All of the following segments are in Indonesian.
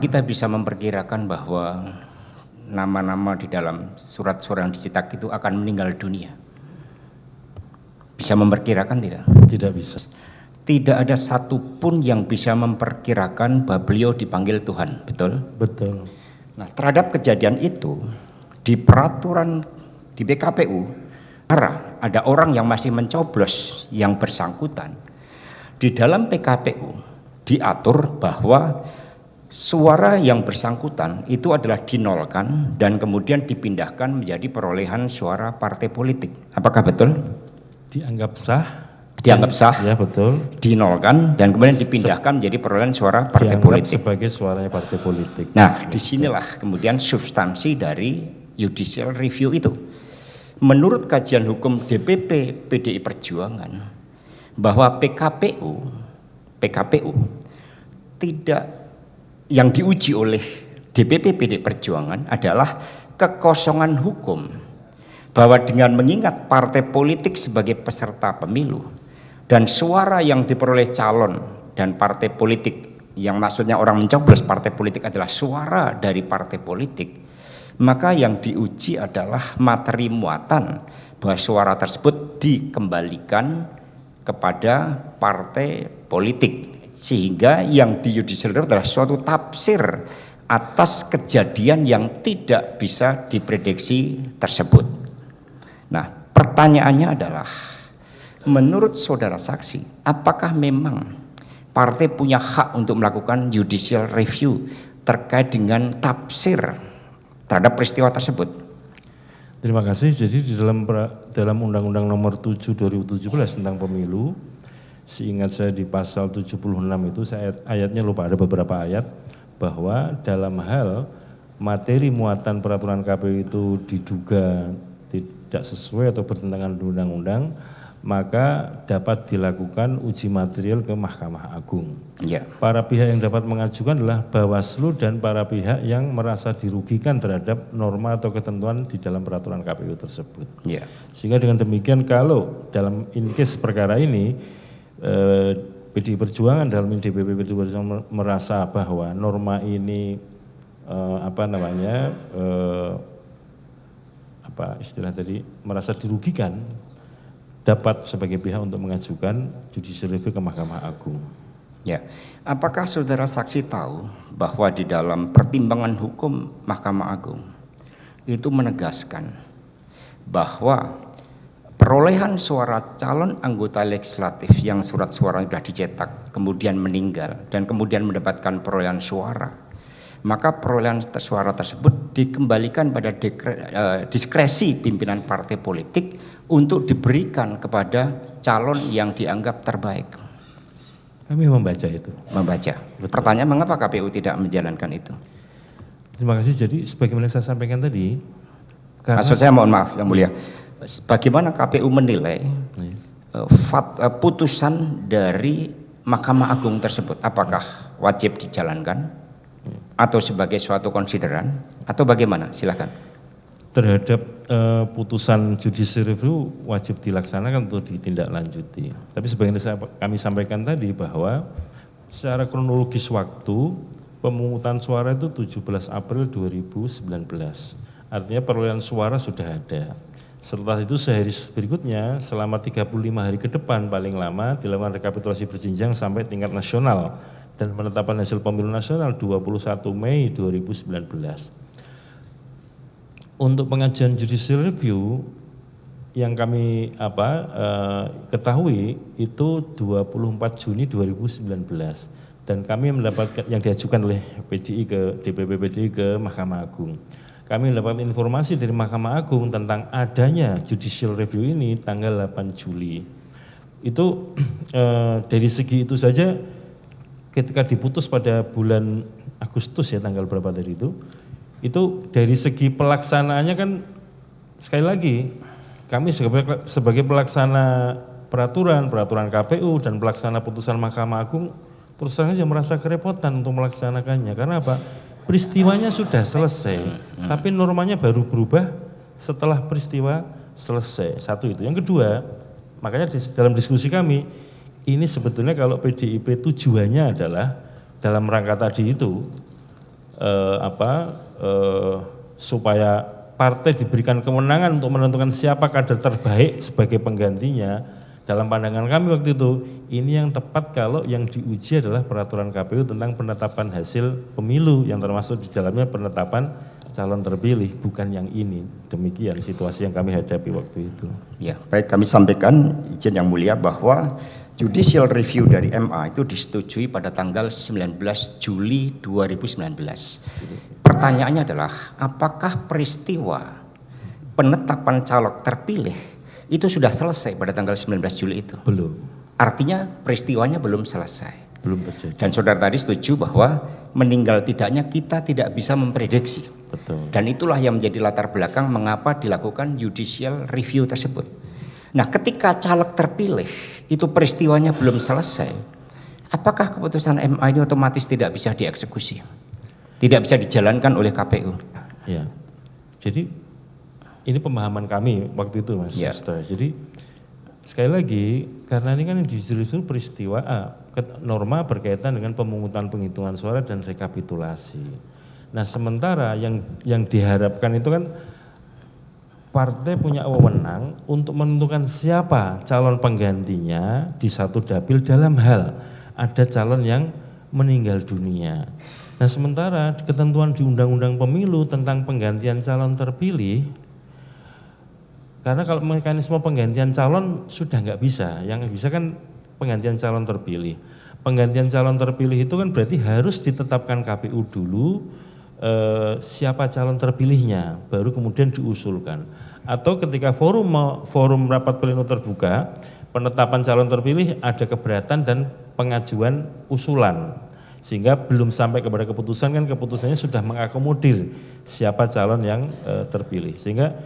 kita bisa memperkirakan bahwa nama-nama di dalam surat-surat yang dicetak itu akan meninggal dunia? Bisa memperkirakan tidak? Tidak bisa. Tidak ada satupun yang bisa memperkirakan bahwa beliau dipanggil Tuhan, betul? Betul. Nah, terhadap kejadian itu, di peraturan di PKPU, ada orang yang masih mencoblos yang bersangkutan. Di dalam PKPU diatur bahwa suara yang bersangkutan itu adalah dinolkan dan kemudian dipindahkan menjadi perolehan suara partai politik. Apakah betul? Dianggap sah. Dianggap sah, ya betul. Dinolkan dan kemudian dipindahkan menjadi perolehan suara partai dianggap politik. Sebagai suaranya partai politik. Nah, disinilah kemudian substansi dari judicial review itu. Menurut kajian hukum DPP PDI Perjuangan, bahwa PKPU tidak, yang diuji oleh DPP PDI Perjuangan adalah kekosongan hukum, bahwa dengan mengingat partai politik sebagai peserta pemilu dan suara yang diperoleh calon dan partai politik, yang maksudnya orang mencoblos partai politik adalah suara dari partai politik, maka yang diuji adalah materi muatan bahwa suara tersebut dikembalikan kepada partai politik, sehingga yang di judicial review adalah suatu tafsir atas kejadian yang tidak bisa diprediksi tersebut. Nah, pertanyaannya adalah, menurut saudara saksi, apakah memang partai punya hak untuk melakukan judicial review terkait dengan tafsir terhadap peristiwa tersebut? Terima kasih. Jadi di dalam Undang-Undang Nomor 7 2017 tentang pemilu, seingat saya di pasal 76 itu, saya ayatnya lupa, ada beberapa ayat, bahwa dalam hal materi muatan peraturan KPU itu diduga tidak sesuai atau bertentangan dengan undang-undang, maka dapat dilakukan uji material ke Mahkamah Agung. Ya. Para pihak yang dapat mengajukan adalah Bawaslu dan para pihak yang merasa dirugikan terhadap norma atau ketentuan di dalam peraturan KPU tersebut. Ya. Sehingga dengan demikian, kalau dalam in case perkara ini PDI Perjuangan dalam DPP PDI Perjuangan merasa bahwa norma ini merasa dirugikan, dapat sebagai pihak untuk mengajukan judicial review ke Mahkamah Agung. Ya, apakah saudara saksi tahu bahwa di dalam pertimbangan hukum Mahkamah Agung itu menegaskan bahwa perolehan suara calon anggota legislatif yang surat suara sudah dicetak kemudian meninggal dan kemudian mendapatkan perolehan suara, maka perolehan suara tersebut dikembalikan pada diskresi pimpinan partai politik untuk diberikan kepada calon yang dianggap terbaik. Kami membaca itu. Membaca. Betul. Pertanyaan, mengapa KPU tidak menjalankan itu? Terima kasih. Jadi sebagaimana saya sampaikan tadi, maksud saya, mohon maaf Yang Mulia, bagaimana KPU menilai putusan dari Mahkamah Agung tersebut? Apakah wajib dijalankan atau sebagai suatu konsideran atau bagaimana? Silakan. Terhadap putusan judicial review wajib dilaksanakan untuk ditindaklanjuti. Tapi sebagaimana kami sampaikan tadi, bahwa secara kronologis waktu pemungutan suara itu 17 April 2019. Artinya perolehan suara sudah ada. Setelah itu sehari berikutnya selama 35 hari ke depan paling lama dilakukan rekapitulasi berjenjang sampai tingkat nasional dan penetapan hasil pemilu nasional 21 Mei 2019. Untuk pengajuan judicial review yang kami ketahui itu 24 Juni 2019 dan kami mendapatkan yang diajukan oleh PDI ke DPP PDI ke Mahkamah Agung. Kami mendapatkan informasi dari Mahkamah Agung tentang adanya judicial review ini tanggal 8 Juli. Itu dari segi itu saja, ketika diputus pada bulan Agustus ya, tanggal berapa tadi itu dari segi pelaksanaannya kan, sekali lagi kami sebagai pelaksana peraturan KPU dan pelaksana putusan Mahkamah Agung terus saja merasa kerepotan untuk melaksanakannya. Karena apa? Peristiwanya sudah selesai, tapi normanya baru berubah setelah peristiwa selesai. Satu itu. Yang kedua, makanya dalam diskusi kami, ini sebetulnya kalau PDIP tujuannya adalah dalam rangka tadi itu supaya partai diberikan kewenangan untuk menentukan siapa kader terbaik sebagai penggantinya. Dalam pandangan kami waktu itu, ini yang tepat kalau yang diuji adalah peraturan KPU tentang penetapan hasil pemilu yang termasuk di dalamnya penetapan calon terpilih, bukan yang ini. Demikian situasi yang kami hadapi waktu itu. Ya, baik, kami sampaikan izin yang mulia bahwa judicial review dari MA itu disetujui pada tanggal 19 Juli 2019. Pertanyaannya adalah, apakah peristiwa penetapan calon terpilih itu sudah selesai pada tanggal 19 Juli itu? Belum. Artinya peristiwanya belum selesai. Belum terjadi. Dan saudara tadi setuju bahwa meninggal tidaknya kita tidak bisa memprediksi. Betul. Dan itulah yang menjadi latar belakang mengapa dilakukan judicial review tersebut. Nah, ketika caleg terpilih itu peristiwanya belum selesai, apakah keputusan MA ini otomatis tidak bisa dieksekusi? Tidak bisa dijalankan oleh KPU? Ya. Jadi ini pemahaman kami waktu itu, Mas. Ya. Jadi sekali lagi, karena ini kan justru peristiwa norma berkaitan dengan pemungutan penghitungan suara dan rekapitulasi. Nah, sementara yang diharapkan itu kan partai punya wewenang untuk menentukan siapa calon penggantinya di satu dapil dalam hal ada calon yang meninggal dunia. Nah, sementara ketentuan di Undang-Undang Pemilu tentang penggantian calon terpilih, karena kalau mekanisme penggantian calon sudah nggak bisa, yang bisa kan penggantian calon terpilih. Penggantian calon terpilih itu kan berarti harus ditetapkan KPU dulu siapa calon terpilihnya, baru kemudian diusulkan. Atau ketika forum rapat pleno terbuka, penetapan calon terpilih ada keberatan dan pengajuan usulan, sehingga belum sampai kepada keputusan, kan keputusannya sudah mengakomodir siapa calon yang terpilih. Sehingga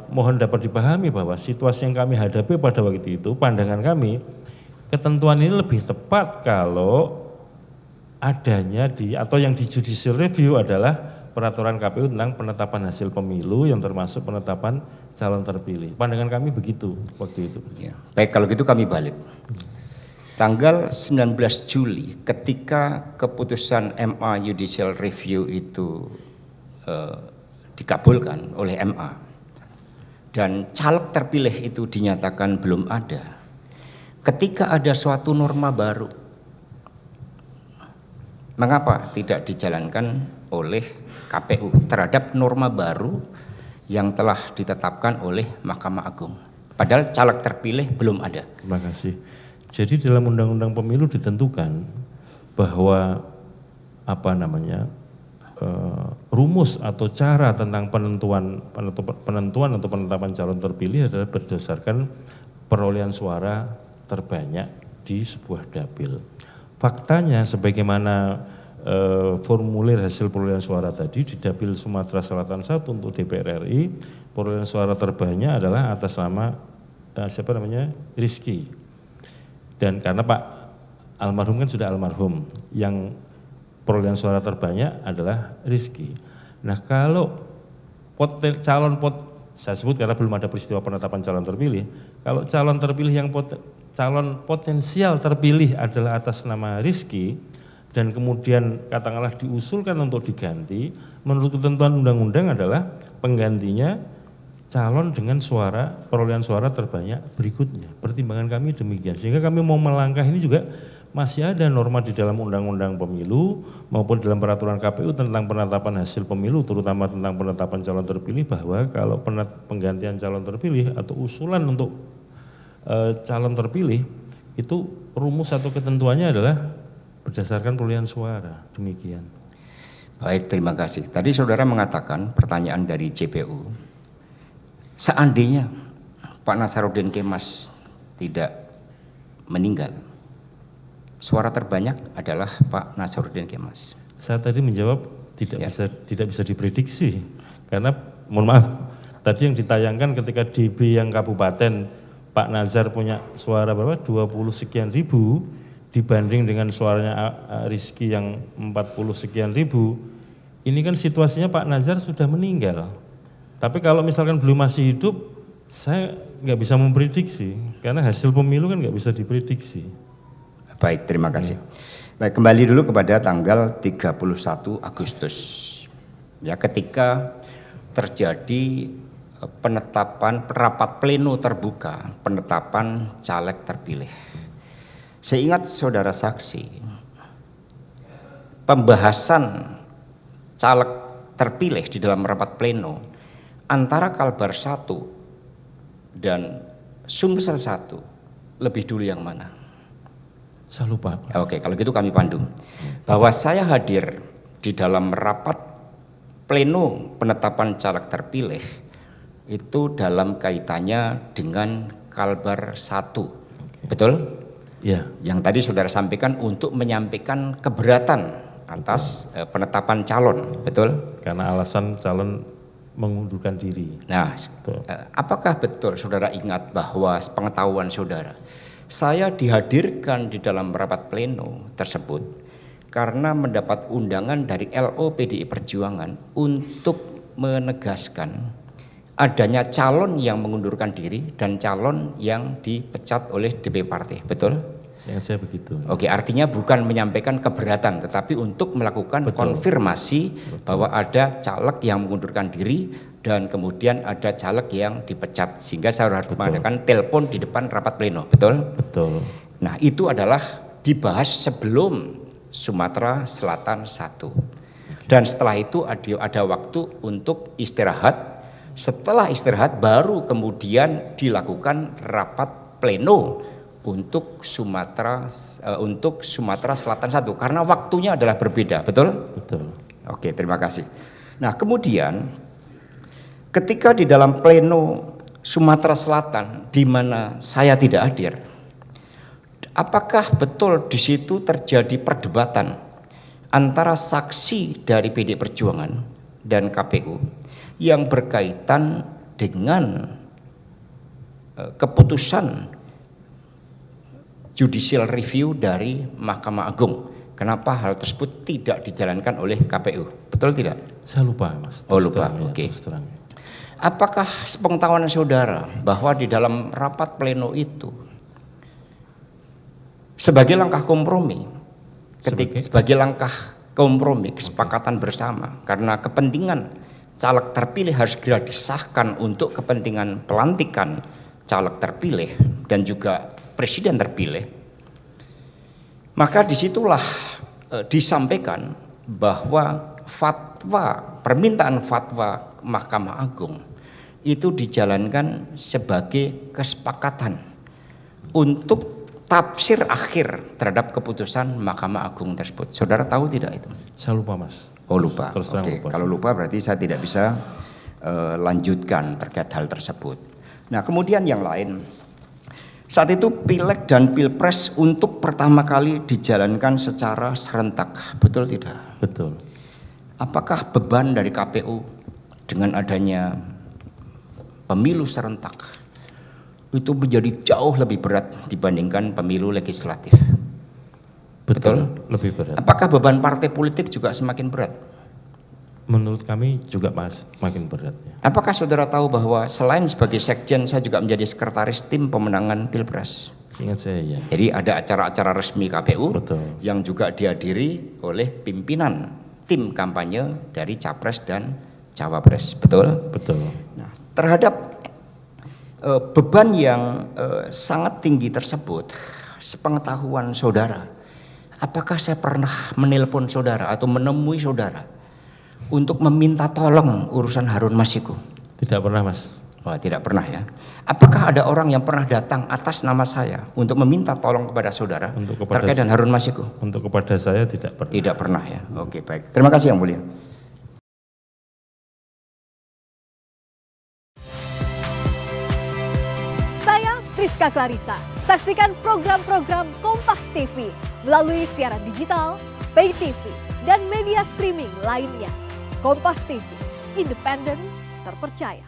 mohon dapat dipahami bahwa situasi yang kami hadapi pada waktu itu, pandangan kami, ketentuan ini lebih tepat kalau adanya atau yang di judicial review adalah peraturan KPU tentang penetapan hasil pemilu yang termasuk penetapan calon terpilih. Pandangan kami begitu waktu itu. Ya. Baik, kalau gitu kami balik. Tanggal 19 Juli ketika keputusan MA judicial review itu dikabulkan oleh MA, dan caleg terpilih itu dinyatakan belum ada. Ketika ada suatu norma baru, mengapa tidak dijalankan oleh KPU terhadap norma baru yang telah ditetapkan oleh Mahkamah Agung? Padahal caleg terpilih belum ada. Terima kasih. Jadi dalam Undang-Undang Pemilu ditentukan bahwa rumus atau cara tentang penentuan atau penetapan calon terpilih adalah berdasarkan perolehan suara terbanyak di sebuah dapil. Faktanya sebagaimana formulir hasil perolehan suara tadi di dapil Sumatera Selatan 1 untuk DPR RI, perolehan suara terbanyak adalah atas nama Rizky. Dan karena Pak almarhum kan sudah almarhum, yang perolehan suara terbanyak adalah Rizky. Nah, kalau saya sebut karena belum ada peristiwa penetapan calon terpilih, kalau calon terpilih calon potensial terpilih adalah atas nama Rizky dan kemudian katakanlah diusulkan untuk diganti, menurut ketentuan undang-undang adalah penggantinya calon dengan perolehan suara terbanyak berikutnya. Pertimbangan kami demikian, sehingga kami mau melangkah ini juga masih ada norma di dalam Undang-Undang Pemilu maupun dalam peraturan KPU tentang penetapan hasil pemilu, terutama tentang penetapan calon terpilih, bahwa kalau penggantian calon terpilih atau usulan untuk calon terpilih itu rumus atau ketentuannya adalah berdasarkan perolehan suara. Demikian. Baik, terima kasih. Tadi saudara mengatakan pertanyaan dari JPU, seandainya Pak Nasaruddin Kemas tidak meninggal, suara terbanyak adalah Pak Nasaruddin Kemas. Saya tadi menjawab tidak bisa diprediksi, karena mohon maaf, tadi yang ditayangkan ketika DB yang kabupaten Pak Nazar punya suara berapa? 20 sekian ribu dibanding dengan suaranya Rizky yang 40 sekian ribu. Ini kan situasinya Pak Nazar sudah meninggal. Tapi kalau misalkan belum masih hidup, saya nggak bisa memprediksi, karena hasil pemilu kan nggak bisa diprediksi. Baik, terima kasih. Baik, kembali dulu kepada tanggal 31 Agustus. Ya, ketika terjadi penetapan rapat pleno terbuka, penetapan caleg terpilih. Seingat saudara saksi, pembahasan caleg terpilih di dalam rapat pleno antara Kalbar 1 dan Sumsel 1 lebih dulu yang mana? Saya lupa. Oke, kalau gitu kami pandu. Bahwa saya hadir di dalam rapat pleno penetapan caleg terpilih itu dalam kaitannya dengan Kalbar 1. Betul? Ya. Yang tadi saudara sampaikan untuk menyampaikan keberatan atas penetapan calon. Betul? Karena alasan calon mengundurkan diri. Nah, apakah betul saudara ingat bahwa pengetahuan saudara, saya dihadirkan di dalam rapat pleno tersebut karena mendapat undangan dari LO PDI Perjuangan untuk menegaskan adanya calon yang mengundurkan diri dan calon yang dipecat oleh DP partai. Betul? Yang saya begitu. Oke, artinya bukan menyampaikan keberatan, tetapi untuk melakukan konfirmasi bahwa ada caleg yang mengundurkan diri dan kemudian ada caleg yang dipecat, sehingga saya harus mengadakan telepon di depan rapat pleno. Betul? Betul. Nah, itu adalah dibahas sebelum Sumatera Selatan 1. Dan setelah itu ada waktu untuk istirahat. Setelah istirahat baru kemudian dilakukan rapat pleno untuk Sumatera Selatan 1 karena waktunya adalah berbeda. Betul? Betul. Oke, terima kasih. Nah, kemudian ketika di dalam pleno Sumatera Selatan di mana saya tidak hadir, apakah betul di situ terjadi perdebatan antara saksi dari PDI Perjuangan dan KPU yang berkaitan dengan keputusan judicial review dari Mahkamah Agung? Kenapa hal tersebut tidak dijalankan oleh KPU? Betul tidak? Saya lupa, Mas. Oh, lupa. Oke. Apakah sepengetahuan saudara bahwa di dalam rapat pleno itu sebagai langkah kompromi, sebagai langkah kompromi kesepakatan bersama karena kepentingan caleg terpilih harus segera disahkan untuk kepentingan pelantikan caleg terpilih dan juga presiden terpilih, maka disitulah disampaikan bahwa permintaan fatwa Mahkamah Agung itu dijalankan sebagai kesepakatan untuk tafsir akhir terhadap keputusan Mahkamah Agung tersebut. Saudara tahu tidak itu? Saya lupa, Mas. Oh, lupa. Oke, kalau lupa berarti saya tidak bisa lanjutkan terkait hal tersebut. Nah, kemudian yang lain, saat itu Pileg dan Pilpres untuk pertama kali dijalankan secara serentak, betul tidak? Betul. Apakah beban dari KPU dengan adanya pemilu serentak itu menjadi jauh lebih berat dibandingkan pemilu legislatif? Betul? Lebih berat. Apakah beban partai politik juga semakin berat? Menurut kami juga makin berat. Ya. Apakah saudara tahu bahwa selain sebagai sekjen saya juga menjadi sekretaris tim pemenangan Pilpres? Seingat saya ya. Jadi ada acara-acara resmi KPU Betul. yang juga dihadiri oleh pimpinan tim kampanye dari Capres dan Cawapres. Betul? Betul. Nah, terhadap beban yang sangat tinggi tersebut, sepengetahuan saudara, apakah saya pernah menelpon saudara atau menemui saudara untuk meminta tolong urusan Harun Masiku? Tidak pernah, Mas. Oh, tidak pernah ya. Apakah ada orang yang pernah datang atas nama saya untuk meminta tolong kepada saudara terkait dengan Harun Masiku? Untuk kepada saya tidak pernah. Tidak pernah ya. Oke, baik. Terima kasih Yang Mulia. Saya Friska Clarissa. Saksikan program-program Kompas TV melalui siaran digital, pay TV, dan media streaming lainnya. Kompas TV, independen, terpercaya.